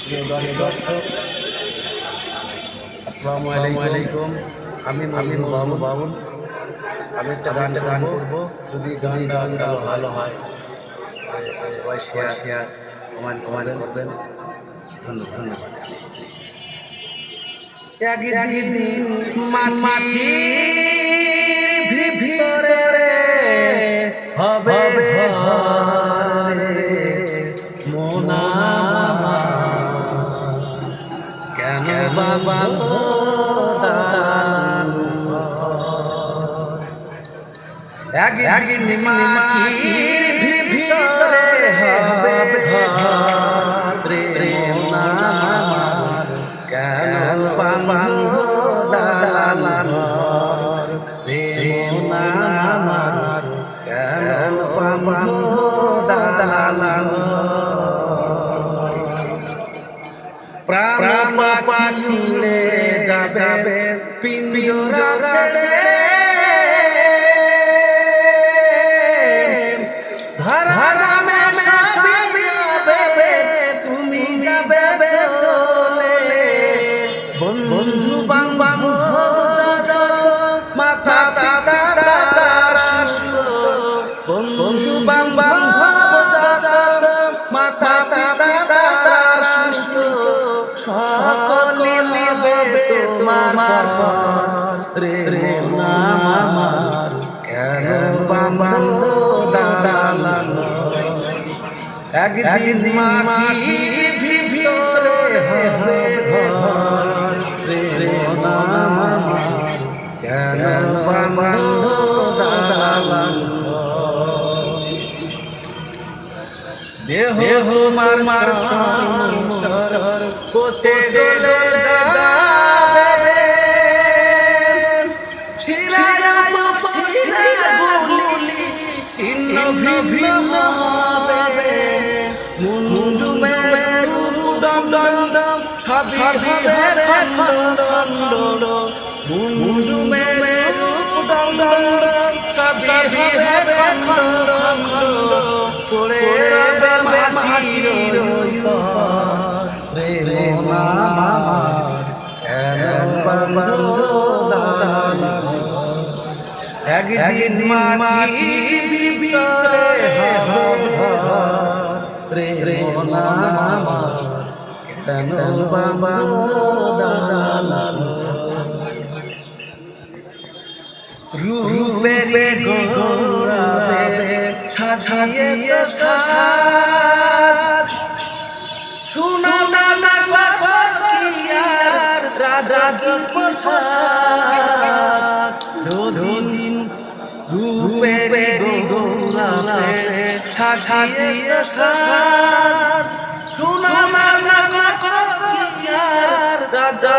প্রিয় দর্শক, আসসালামু আলাইকুম। আমি বাবুল। আমি একটা গান করবো। যদি গানটা ভালো হয় সবাই শেয়ার কমেন্ট করবেন। ধন্যবাদ। একদিন মাটির ভিতরে হবে ঘরে মোনা, কেন বাবা একদিন মাটির ভিতরে হবে ঘরে মোনা, কেন বাবা দালান মোনা, কেন বাবা দালান প্রাণ পাখি উড়ে যাবে পিঞ্জরা ছেড়ে, ধরামে যাবে তুমি যাবে চলে, বন্ধু বান্ধব মাথা পিতা বন্ধু বান্ধব মাথা পিতা সকলে নেবে তোমার রে নামার, কেন বান্ধব দালান একদিন মাটির ভিতরে হবে ঘর রে নামার, কেন বান্ধব দালান দেহ মার চর পথে গলে যাবে, শিরায় গুলি ছিন্ন ভিন্ন হবে, মুন্ডু মেরু দণ্ড সবই হবে খণ্ড, মুন্ডু মেরু দণ্ড সবই হবে খণ্ড, পড়ে রবে মাটির রে নামার, কেন বান্ধব দালান একদিন মাটির ভিতরে হবে রে নামার, কেন বান্ধব দালান রূপে গৌরবে সাজিয়ে সাজ, শোনা না রাজা যদিন রূপে গৌরবে সাজিয়ে সাজ, শোনা না রাজা